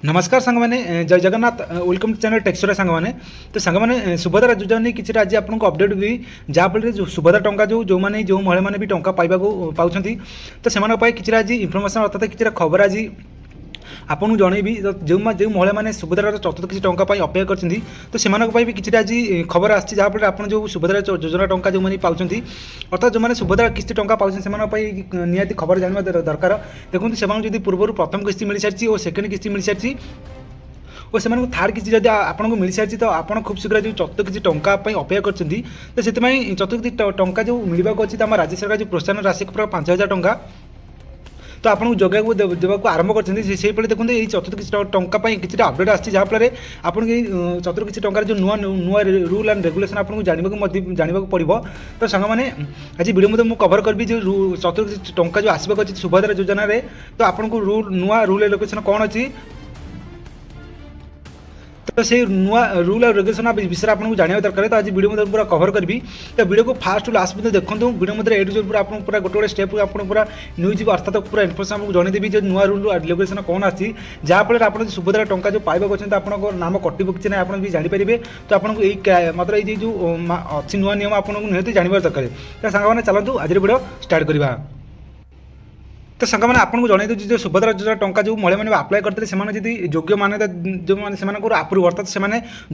नमस्कार सांग मैंने जय जगन्नाथ वेलकम टू चैनल टेक्सोरा सांग मैंने तो सांग मैंने सुभद्रा योजना नहीं किसी आज आपको अपडेट भी जहाँफल जो सुभद्रा टंका जो मैंने जो महिला मैंने भी टंका पाइबा पाँच तो से किसी आज इनफर्मेशन अर्थात किसी खबर आज आपको जनइबी जो महिला मैंने सुभद्रार चतुर्थ किसी टंका अपेक्षा करछन्ती तो से भी किसी आज खबर आसी जहाँफल आप जो सुभद्रा योजना टंका जो मैंने पाँच अर्थात जो मैंने सुभद्रा किस्ती टंका पाँच से निहाती खबर जानवा दरकार देखो से पूर्व प्रथम किस्ती मिल सारी और सेकेंड किस्ती मिल सारी और से थार्ड किस्ती जब आपको मिल सारी तो आप खूब शीघ्र जो चतुर्थ किस्ती टंका अपेक्षा करछन्ती तो से चतुर्थ किस्ती टंका जो मिलवा अच्छी आम राज्य सरकार जो प्रोत्साहन राशि 5,000 टंका तो आपको जगह देवाक आरंभ कर देखते ये चतुर्थ किसी टंका किसी अपडेट आसी जहाँफल आपको चतुर्थ किसी टंकार जो नुआ नुआ रूल एंड रेगुलेशन आपको जानवा पड़ो तो सांग मैंने आज वीडियो मुझे कवर करी जो चतुर्थ किसी टंका जो आसवाक अच्छी सुभद्रा योजना तो आपको नुआ रूल रेगुलेशन कौन अच्छी तो से नुआ रूल और रेगुलेशन विषय में आपको जानवा दरकार तो आज वीडियो में पूरा कवर करी तो वीडियो को फास्ट टू लास्ट में देखो वीडियो में ए टू जेड पूरा पूरा गोटे स्टेप आपको पूरा न्यूज अर्थात पूरा इनफर्मेशन आपको जनईदेवी जो नुआ रूल रेगुलेशन कौन आसी जहाँफल आप सुभद्रा टंका जो पाइबा अच्छे आपको नाम कटो कि ना आप जानीपारे तो आपको यही मतलब ये जो अच्छी नुआ नियम आपको निहत जानवर दरकार तो सांग मैंने चलतु आज वीडियो स्टार्ट करवा तो सांग मैंने आपको जनई दूसरी जो सुभद्रा योजना टंका जो महिला मैंने आप्लाय करते हैं योग्य मान्यता जो मैंने आप्रुव अर्थात से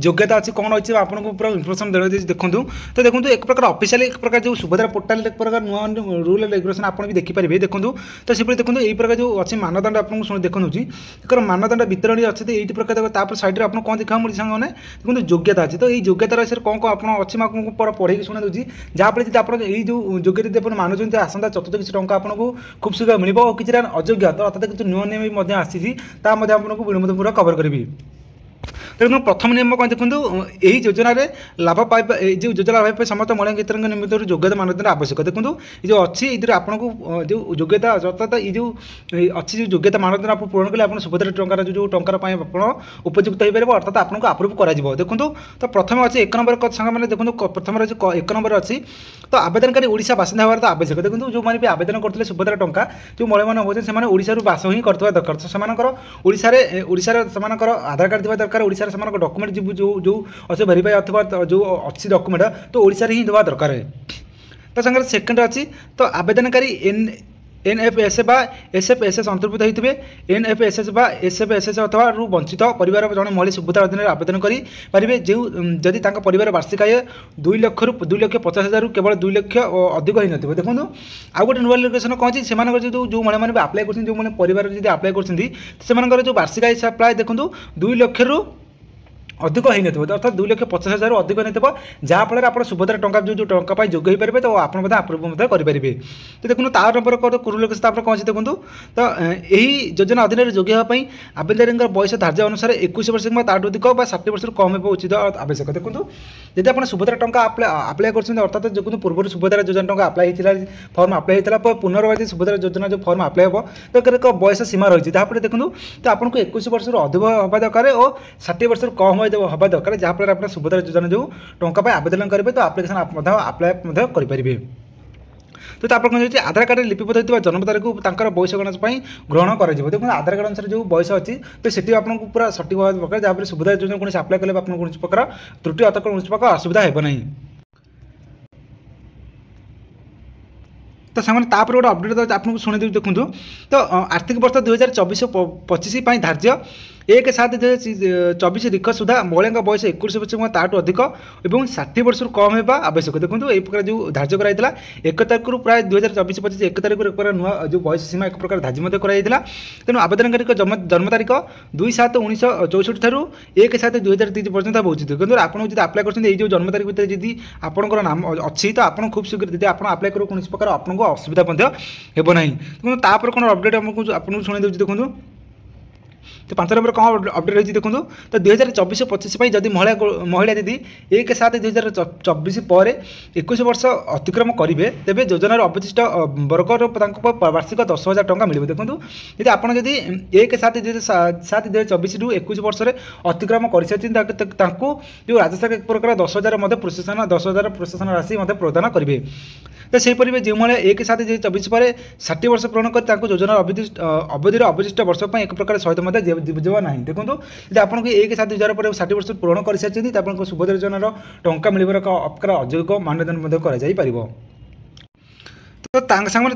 योग्यता अच्छी कौन अच्छी आपको पूरा इनफर्मेशन देने देखूँ तो देखो एक प्रकार ऑफिशियल एक प्रकार जो सुभद्रा पोर्टाल एक प्रकार नुआ रूल रेगुलेशन आप भी देखिपारे देखूँ तो से देखो यही प्रकार जो अच्छी मानदंड आपको देखुची एक मानदंड वितरणी अच्छे तो यही प्रकार साइड में आपको कौन देखा मिली सांग मैंने देखो योग्यता अच्छी तो ये योग्यता विषय कौन कौन आप अच्छी आपको पढ़े शुणे दूसरी जहाँफल जी आप योग्यता आप मानुंट आसंता चतुर्थ किसी टंका आपको खूब शीघ्र मिल किसी अयोग्य तो अर्थात किसी नुआ नियम आसी आपको वीडियो पूरा कवर करी देखो प्रथम नियम कौन देखो यही योजना लाभ पाइबा जो योजना लाभ समस्त महिला क्षेत्र निमित्त योग्यता मानदंड आवश्यक देखो ये जो अच्छी ये आपको जो योग्यता अर्थात ये जो अच्छी जो योग्यता मानदंड आप पूरण कले आप सुभद्रा टंकार जो टंकार आप उपयुक्त हो पारे अर्थात आपको आप्रुव कर देखो तो प्रथम अच्छे एक नंबर सांग मैंने देखो प्रथम एक नंबर अच्छी तो आवेदनकारी ओडिशा बासिंदा होवार तो आवश्यक देखो जो मैंने भी आवेदन करते सुभद्रा टंका जो महिला मैंने होते हैं ओडिशा बास ही करवा दरकार तो से आधार कार्ड थी दरकार ओडिशा से डॉक्यूमेंट जो जो अच्छे वेरीफाई अथवा जो अच्छी डॉक्यूमेंट तो ओडिशा ही देवा दरकार है तो संगे सेकेंड अच्छी तो आवेदनकारी एनएफएसए बा एसएफएसएस अंतर्भुक्त होते एनएफएसएस बा एसएफएसएस अथवा वंचित परिवार जन महिला सुभद्रा अधीन आवेदन करें जो जदि परिवार वार्षिक आय 2,50,000 केवल 2 लाख अधिक होती है देखो आउ गोटे नुआ रेगुलेशन कौन अच्छी से जो महिला मैंने आप्लाय कर जो मैंने परिवार जब आप्लाय कर जो वार्षिक आय प्राय देखो 2 लाख अधिक होती है अर्थात 2,50,000 अधिक होती है जहाँफल आप सुभद्रा टंका जो टंका योग्य हो पारे तो आप आप्रुव करेंगे तो देखो तार नंबर कौन कौन देखो तो यही योजना अधीन योग्य होगापी आवेदन बयस धार्य अनुसार 21 वर्ष कि अधिक 60 वर्ष कम हो उचित आवश्यक देखो जब आप सुभद्रा टंका आप्लाय कर अर्थात जो पूर्व सुभद्रा योजना टंका आप्लाय फर्म आप्लाय होता पुनर्वार सुभद्रा योजना जो फर्म आप्लाय हो तो एक बयस सीमा रही है जहाँफल देखो तो आपको 21 वर्ष अधिक होगा दरकार और 60 वर्ष कम हवा दरकार जहाँफल आप सुभद्रा योजना जो टंका आवेदन करेंगे तो आप्लिकेसन आप्लाय करेंगे तो आधार कार्ड लिपिबद्ध होता जन्म तारीख बयस गणना ग्रहण कर देखो आधार कार्ड अनुसार जो बयस अच्छी तो से आपको पूरा सठिक होगा दरकार जहाँ सुभद्रा योजना कौन आप्लाय कले आपको कौन प्रकार त्रुटि अथवा कौन प्रकार असुविधा हो ना तो सामने गोटे अपडेट आपको शुणी देखूँ तो आर्थिक वर्ष 2024-25 धार्य 1/7/2024 तारीख सुधा महिला बयस 21 वर्ष ताठू अधिक और 60 वर्ष कम होगा आवश्यक देखो यही प्रकार जो धार्य कराइला 1 तारीख प्राय 2024-25 1 तारीख एक नुआ जो बयस सीमा एक प्रकार धार्य कराइला तेणु आवेदनकारी जन्म तारीख 2/7/1964 ठारू 1/7/2023 पर्यटन हो उचित क्योंकि आपको जब आप्लाय कर जो जन्म तारीख भितर जब आपंकर नाम अच्छी तो आप खूब शीघ्र जब आप आप्लाय कर कौन प्रकार आपको असुविधा हो ना देखो तापर कौन अपडेट आपको शुणी दूसरी देखो तो 5 नंबर कौन अपडेट होती देखो तो 2024-25 जदि महिला यदि 1/7/2024 पर 21 वर्ष अतिक्रम करेंगे तेज योजनार अवशिष्ट वर्गर वार्षिक 10,000 टंका मिले देखो यदि आप 1/7/2024 रू 21 वर्ष अतिक्रम कर जो राज्य सरकार एक प्रकार 10,000 प्रोत्साहन राशि प्रदान करेंगे तो सेहीपरि जो भाई 1/7/2024 पर 60 वर्ष पूरण कर योजनार अवधिर अवशिष्ट वर्ष एक प्रकार सहित ଯିବ ନାହିଁ। ଦେଖନ୍ତୁ ଯଦି ଆପଣଙ୍କୁ 1/7/2000 ପରେ 60 ବର୍ଷ ପୂରଣ କରିସାରିଛନ୍ତି ତ ଆପଣଙ୍କୁ ସୁଭଦ୍ରା ଯୋଜନାର ଟଙ୍କା ମିଳିବାର ଏକ ଅପକାର ଅଯୋଗ୍ୟ ମାନ୍ୟଦାନ ମଧ୍ୟ କରାଯାଇପାରିବ। तो सामने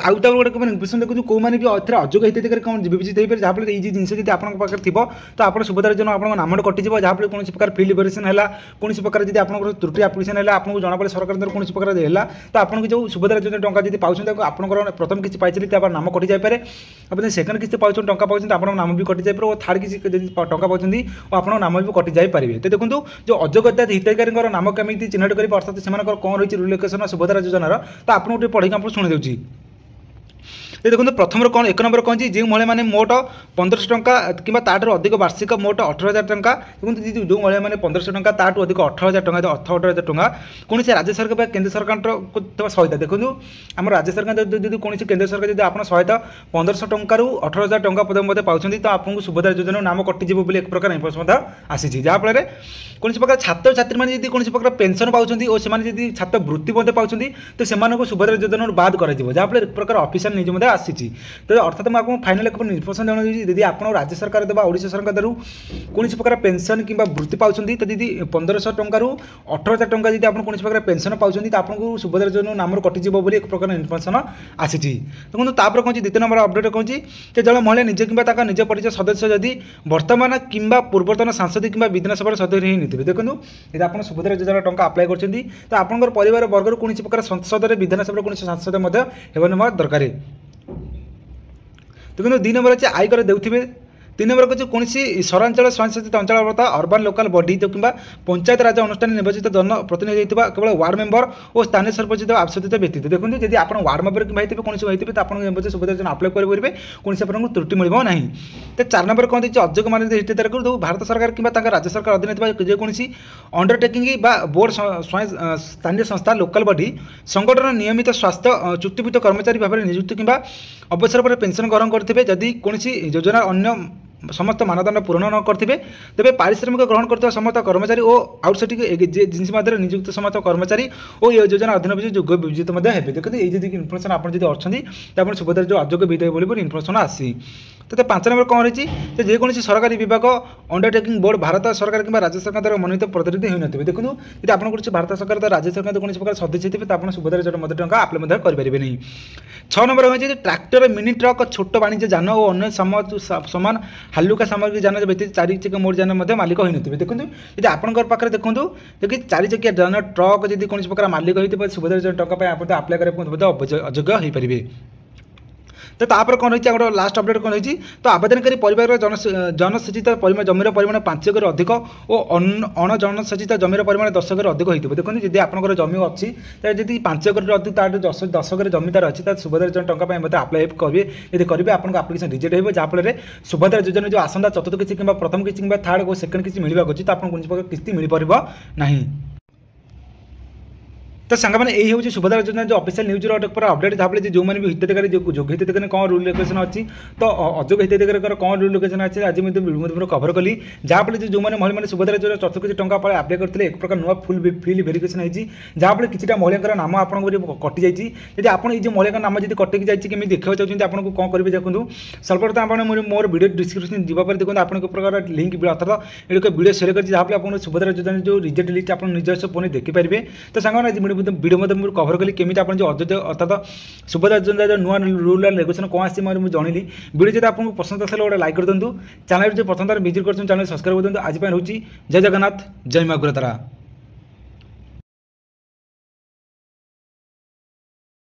आउटा गोटे इनफर्मेशन देखो कौन भी एथेर अযোग्य हिताधिकारी कौन विवेचित हो पाए जहाँफल ये जिन जब आप थी तो आप सुभद्रा योजना आप नाम कटिज जहाँफल कौन प्रकार फिल वेरिएशन है कौन प्रकार जब आप त्रुटि आप्लिकेसन है आपको जना पड़े सरकार कौन प्रकार है तो आपको जो सुभद्रा योजना टंका जब पाँच आपंकर प्रथम किसी पाई तो नाम कटि जापे आप सेकेंड किसी पाँच टंका पाँच आप नाम भी कटि जापे और थर्ड किसी टंका पाँच और आप नाम भी कटि जापे। तो देखो जो अयोग्यता हिताधिकारी नाम केमी चिन्हट करेंगे अर्थात से कौन रही रूल रेगुलेशन सुभद्रा योजनार तो आपको पढ़ी आप शुणी दूसरी। तो देखो प्रथम कौन एक नंबर कौन जो महिला मैंने मोट 1500 टंका कि अधिक वार्षिक मोट 18,000 टंका देखो जो महिला मैंने 1500 टंका ताठू अधिक 18,000 टंका 18,000 टंका कौन से राज्य सरकार केंद्र सरकार सहायता देखो आम राज्य सरकार जो कौन केंद्र सरकार जब आप सहायता 1500 टंका 18,000 टंका पद पाँच तो आपको सुभद्रा योजना नाम कटिज एक प्रकार इनफर्मेशन आसी जहाँफल कौन प्रकार छात्र छात्री मैंने कौन प्रकार पेंशन पाँच और से छात्रवृत्ति पाँच तो से सुभद्रा योजना बाद कर जहाँफल एक प्रकार ऑफिशियल न्यूज आसी। तो अर्थात मैं आपको फाइनल एक इनफर्मेशन देना यदि आप राज्य सरकार देवा ओडिशा सरकार द्वारा कौन प्रकार पेंशन कि वृत्ति पाँच तो यदि 1500 टंका 18,000 टंका जब आप कौन प्रकार पेंशन पाँच तो आपको सुभद्रा योजना नाम कटिज एक प्रकार इनफर्मेशन आसी। देखो तापर कौन द्वितीय नंबर अपडेट कौन जड़े महिला निज कि निज परिचय सदस्य जदि वर्तमान कि पूर्वतन सांसद कि विधानसभा सदस्य ही नहीं देखो यदि आप सुभद्रा योजना टंका अप्लाई कर तो आपंकर परिवार वर्ग कौन प्रकार संसद में विधानसभा कौन सांसद दरकार। देखो 2 नंबर अच्छे आयकर देउथिबे 3 नंबर को कौन सहरांचल स्वयंशासित अंचल अर्बान लोकाल बॉडी तो कि पंचायत राज अनुष्ठान निर्वाचित जनप्रतिनिधि केवल वार्ड मेंबर और स्थानीय सरपंच आवश्यकता व्यतीत देखो जब आप वार्ड मेंबर कि कौन होते तो आप सुभद्रा योजना अप्लाई करेंगे कौन से आपको त्रुटि मिल ना। तो 4 नंबर कौन अयोग्य मान्यता हिताधिकारी को भारत सरकार कि राज्य सरकार अधीन जेकोसी अंडरटेकिंग बोर्ड स्थानीय संस्था लोकाल बॉडी संगठन नियमित स्वास्थ्य चुक्तिभुक्त कर्मचारी भाव में नियुक्त कि अवसर पर पेंशन ग्रहण करेंगे जदि कौन योजना अन्य समस्त मानदंड पूरण न करेंगे तेज पारिश्रमिक ग्रहण करते समस्त कर्मचारी और आउटसोर्सिंग जिन मध्य नियुक्त समस्त कर्मचारी और ये योजना अधीन योग्य विवेचित है। देखते ये जी इनफर्मेशन आप अच्छी तो आप सुभद्रा जो अयोग्य विधेय बोली इनफर्मेशन आसी। तो 5 नंबर कौन रही है जेकोसी सरकारी विभाग अंडरटेकिंग बोर्ड भारत सरकार कि राज्य सरकार द्वारा मनोनीत प्रतिनिधि होने देखो यदि आप भारत सरकार द्वारा राज्य सरकार कौन प्रकार सदस्य थे तो आप सुभद्रा योजना टंका अप्लाई करेंगे नहीं। 6 नंबर हो ट्रैक्टर मिनी ट्रक छोट वाणिज्य जान और अन्य सामान हालुका सामग्री जान व्यतीत 4 चकिया मोटर जान मालिक होने देखो यदि आपंकर पाखे देखो देखिए 4 चकिया जान ट्रक जब कौन प्रकार मालिक होते सुभद्रा योजना टंका आप अप्लाई करेंगे अयोग्य हो पारे। तो तापर कौन रही गोटे लास्ट अपडेट कौन रही तो आवेदनकारी परिवार जनसेचित जमीर परिमाण 5 एकर अधिक और अणजनसेचित जमीर परिमाण 10 एकर अधिक होती देखो जब आपंकर जमी अच्छी जब 5 एकर अधिक 10 एकर जमीदार अच्छी तो सुभद्रा योजना टंका मतलब अप्लाई करेंगे यदि करेंगे आपको आप्लिकेसन रिजेक्ट हो जहाँफल सुभद्रा योजना जो आसंता चतुर्थ किसी कि प्रथम किसी कि थर्ड और सेकेंड किसी मिलवा अच्छी तो आपको कौन प्रकार किस्ती मिल पार ना। तो सांग मैंने यही हूँ सुभद्रा योजना जो ऑफिशियल न्यूज पूरा अपडेट जहाँ जो मैंने भी हिताधिकारी जो हिताधिकारी कौन रूल रेगुलेशन अच्छी तो अयोग्य हिताधिकारी कौन रूल रेगुलेशन अच्छी आज मुझे कभर कली जहाँफल जो मैंने महिला मैंने सुभद्रा योजना 4 किसी टंका अप्लाई करते एक प्रकार नुआ फुल फिल वेरिफिकेशन होती जहाँफल किसी महिला नाम आपको कटि जाइए यदि आप महिला नाम जब कटिक जाइए कि देखा चाहते आपको कौन करेंगे देखो सर्वप्रथम आप मोर वीडियो डिस्क्रिप्शन जापर देखो आप प्रकार लिंक अर्थात एक वीडियो सेयर कर जहाँफल आप सुभद्रा योजना जो रिजेक्ट लिस्ट आप निजस्व फोन देखिपारे। तो सांग वीडियो मुझे कभर कली केमी आप अयोग्य अर्थात सुभद्रा योजना जो नुआ रूल रेगुलेशन कौन आसी मुझे जानी वीडियो जब आपको पसंद आसे गोटे लाइक कर दिखाँ चैनल जो प्रथम विजिट कर चैनल सब्सक्राइब कर दिखाँ आज रोचे जय जगन्नाथ जय माँ गुरुतारा।